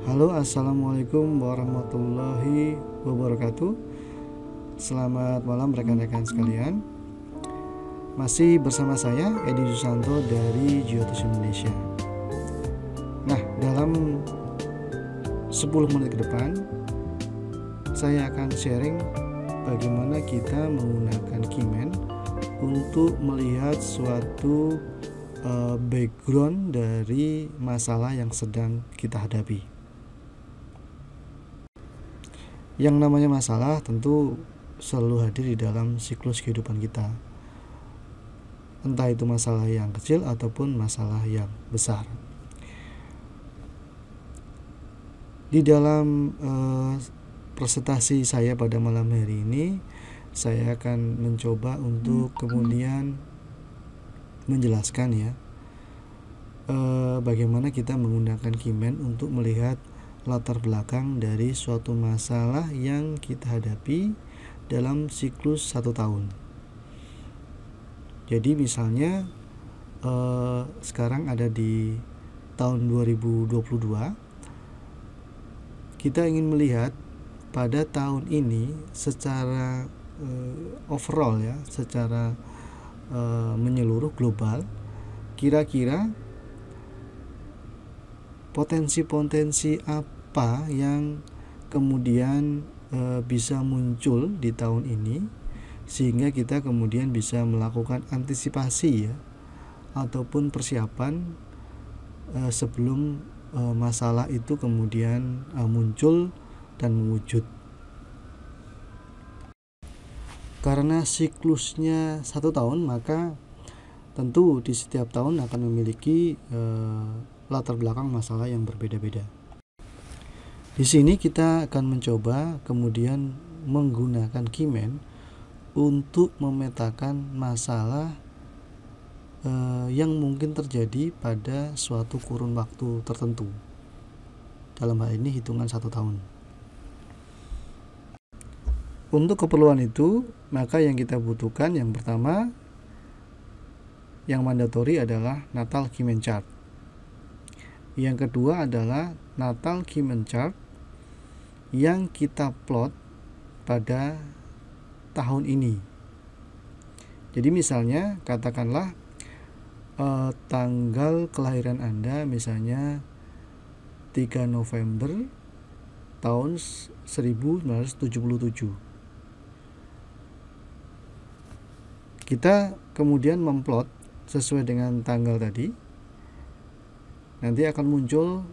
Halo, assalamualaikum warahmatullahi wabarakatuh. Selamat malam rekan-rekan sekalian. Masih bersama saya Edi Susanto dari Geotis Indonesia. Nah, dalam 10 menit ke depan saya akan sharing bagaimana kita menggunakan Keyman untuk melihat suatu background dari masalah yang sedang kita hadapi. Yang namanya masalah tentu selalu hadir di dalam siklus kehidupan kita, entah itu masalah yang kecil ataupun masalah yang besar. Di dalam presentasi saya pada malam hari ini, saya akan mencoba untuk kemudian menjelaskan bagaimana kita menggunakan Keyman untuk melihat latar belakang dari suatu masalah yang kita hadapi dalam siklus 1 tahun. Jadi misalnya sekarang ada di tahun 2022, kita ingin melihat pada tahun ini secara overall secara menyeluruh global, kira-kira potensi-potensi apa yang kemudian bisa muncul di tahun ini, sehingga kita kemudian bisa melakukan antisipasi ataupun persiapan sebelum masalah itu kemudian muncul dan mewujud. Karena siklusnya 1 tahun, maka tentu di setiap tahun akan memiliki latar belakang masalah yang berbeda-beda. Di sini kita akan mencoba kemudian menggunakan Keyman untuk memetakan masalah yang mungkin terjadi pada suatu kurun waktu tertentu. Dalam hal ini hitungan 1 tahun. Untuk keperluan itu, maka yang kita butuhkan yang pertama, yang mandatory adalah Natal Keyman Chart. Yang kedua adalah Natal Keyman Chart yang kita plot pada tahun ini. Jadi misalnya katakanlah tanggal kelahiran Anda misalnya 3 November tahun 1977. Kita kemudian memplot sesuai dengan tanggal tadi. Nanti akan muncul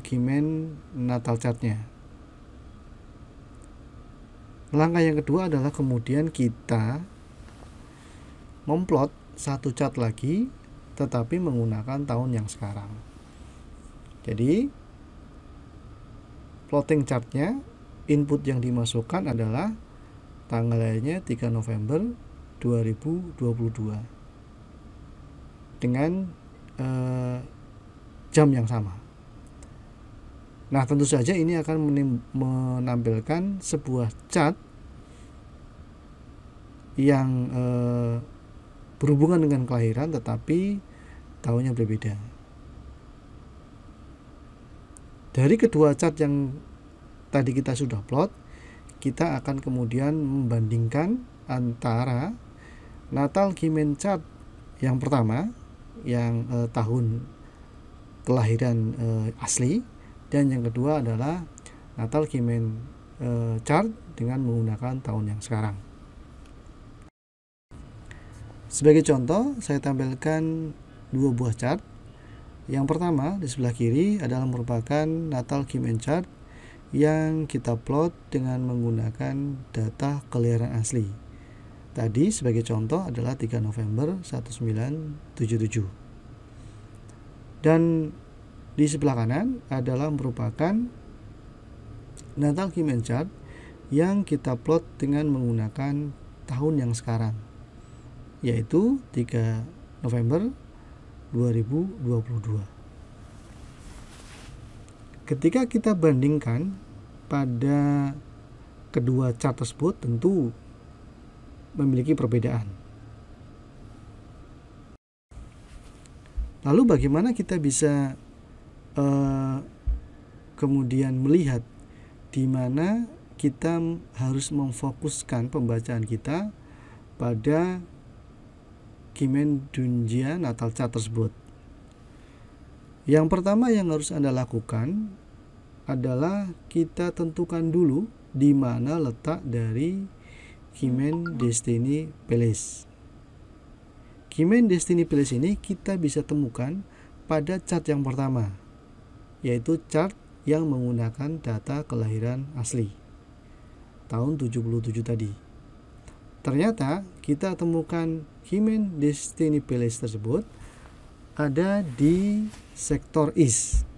Keyman Natal Chart-nya. Langkah yang kedua adalah kemudian kita memplot satu chart lagi, tetapi menggunakan tahun yang sekarang. Jadi plotting chartnya, input yang dimasukkan adalah tanggalnya 3 November 2022 dengan jam yang sama. Nah, tentu saja ini akan menampilkan sebuah chart yang berhubungan dengan kelahiran tetapi tahunnya berbeda. Dari kedua chart yang tadi kita sudah plot, kita akan kemudian membandingkan antara Natal Keyman Chart yang pertama, yang tahun kelahiran asli, dan yang kedua adalah Natal Keyman Chart dengan menggunakan tahun yang sekarang. Sebagai contoh, saya tampilkan 2 buah chart. Yang pertama di sebelah kiri adalah merupakan Natal Keyman Chart yang kita plot dengan menggunakan data kelahiran asli. Tadi sebagai contoh adalah 3 November 1977. Dan di sebelah kanan adalah merupakan Natal Keyman Chart yang kita plot dengan menggunakan tahun yang sekarang, yaitu 3 November 2022. Ketika kita bandingkan pada kedua chart tersebut, tentu memiliki perbedaan. Lalu bagaimana kita bisa kemudian melihat di mana kita harus memfokuskan pembacaan kita pada Kimen Dunjia Natal Chart tersebut. Yang pertama yang harus Anda lakukan adalah kita tentukan dulu di mana letak dari Kimen Destiny Palace. Kimen Destiny Palace ini kita bisa temukan pada chart yang pertama, yaitu chart yang menggunakan data kelahiran asli tahun 77 tadi. Ternyata kita temukan Kimen Destiny Palace tersebut ada di sektor East.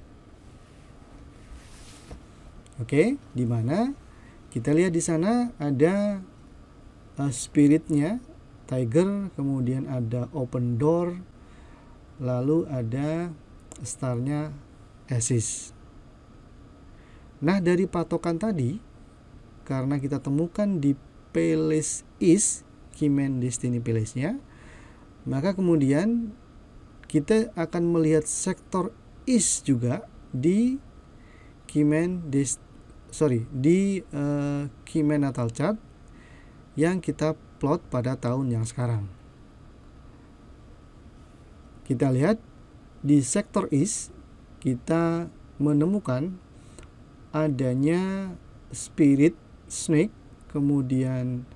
Oke, di mana kita lihat di sana ada spiritnya Tiger, kemudian ada open door, lalu ada starnya Aces. Nah, dari patokan tadi, karena kita temukan di Palace East, Kimen Destiny Palace-nya, maka kemudian kita akan melihat sektor East juga di Kimen Natal Chart yang kita plot pada tahun yang sekarang. Kita lihat di sektor East kita menemukan adanya spirit snake, kemudian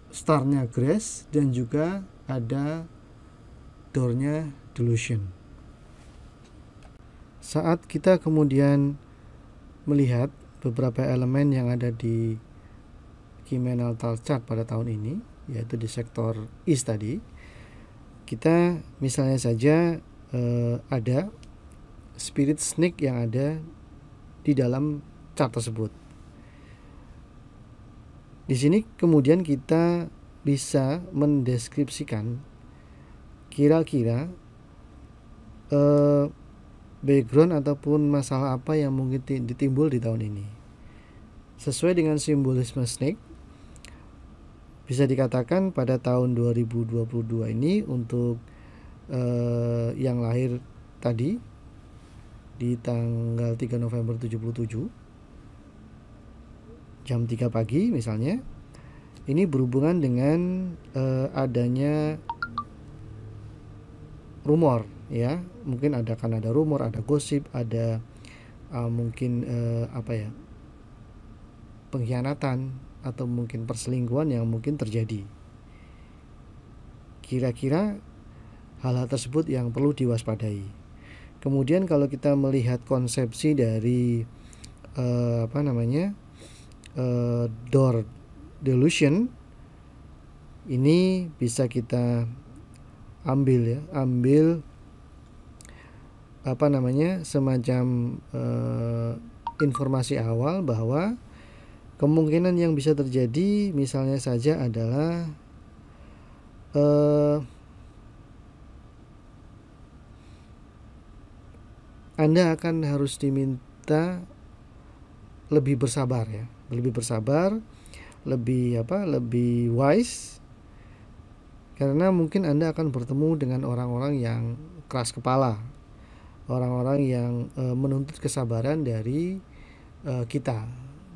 starnya Grace, dan juga ada doornya Delusion. Saat kita kemudian melihat beberapa elemen yang ada di Kimen Natal Chart pada tahun ini, yaitu di sektor East tadi, kita misalnya saja ada spirit snake yang ada di dalam chart tersebut. Di sini kemudian kita bisa mendeskripsikan kira-kira background ataupun masalah apa yang mungkin ditimbul di tahun ini. Sesuai dengan simbolisme snake, bisa dikatakan pada tahun 2022 ini untuk yang lahir tadi di tanggal 3 November 77 jam 3 pagi misalnya, ini berhubungan dengan adanya rumor, ya, mungkin akan ada rumor, ada gosip, ada mungkin pengkhianatan atau mungkin perselingkuhan yang mungkin terjadi. Kira-kira hal-hal tersebut yang perlu diwaspadai. Kemudian kalau kita melihat konsepsi dari door delusion, ini bisa kita ambil semacam informasi awal bahwa kemungkinan yang bisa terjadi misalnya saja adalah Anda akan harus diminta lebih bersabar, ya, lebih wise, karena mungkin Anda akan bertemu dengan orang-orang yang keras kepala, orang-orang yang menuntut kesabaran dari kita.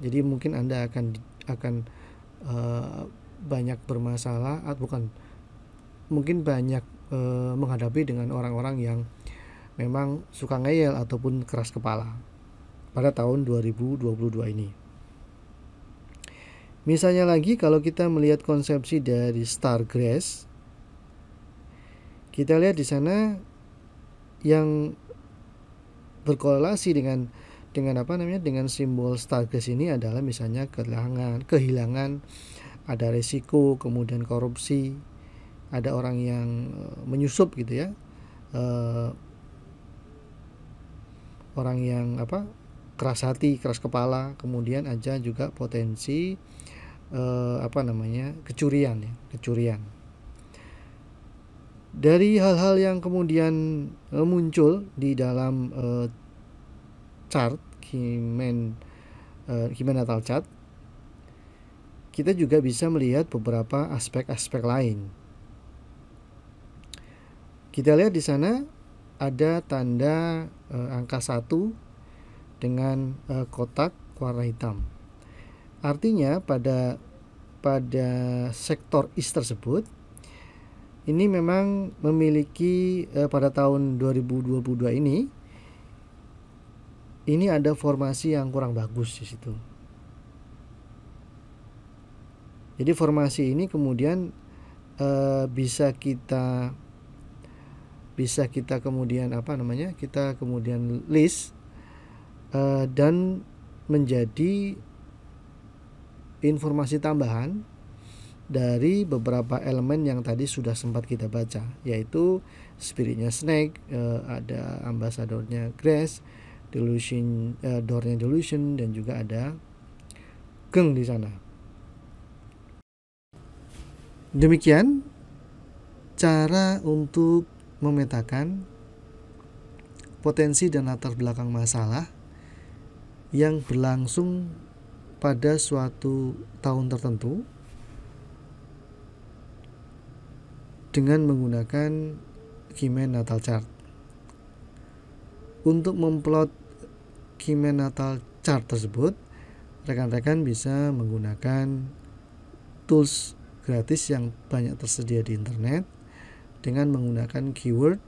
Jadi mungkin Anda akan banyak bermasalah, banyak menghadapi dengan orang-orang yang memang suka ngeyel ataupun keras kepala pada tahun 2022 ini. Misalnya lagi kalau kita melihat konsepsi dari Star Grace, kita lihat di sana yang berkorelasi dengan simbol Star Grace ini adalah misalnya kehilangan, ada resiko, kemudian korupsi, ada orang yang menyusup gitu ya, orang yang keras hati, keras kepala, kemudian ada juga potensi kecurian. Dari hal-hal yang kemudian muncul di dalam chart Kimen Natal Chart, kita juga bisa melihat beberapa aspek-aspek lain. Kita lihat di sana ada tanda angka 1 dengan kotak warna hitam. Artinya pada sektor IS tersebut ini memang memiliki pada tahun 2022 ini ada formasi yang kurang bagus di situ. Jadi formasi ini kemudian bisa kita kemudian kita kemudian list dan menjadi informasi tambahan dari beberapa elemen yang tadi sudah sempat kita baca, yaitu spiritnya snake, ada ambasadornya grace, delusion, doornya delusion, dan juga ada geng di sana. Demikian cara untuk memetakan potensi dan latar belakang masalah yang berlangsung pada suatu tahun tertentu dengan menggunakan Keyman Natal Chart. Untuk memplot Keyman Natal Chart tersebut, rekan-rekan bisa menggunakan tools gratis yang banyak tersedia di internet dengan menggunakan keyword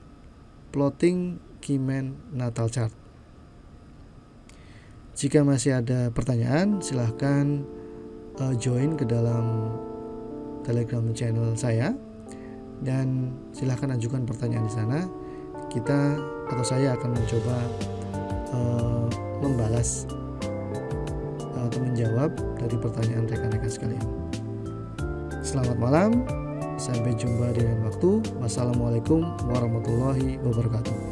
plotting Keyman Natal Chart. Jika masih ada pertanyaan, silahkan join ke dalam Telegram channel saya dan silahkan ajukan pertanyaan di sana. Saya akan mencoba membalas atau menjawab dari pertanyaan rekan-rekan sekalian. Selamat malam, sampai jumpa di lain waktu. Wassalamualaikum warahmatullahi wabarakatuh.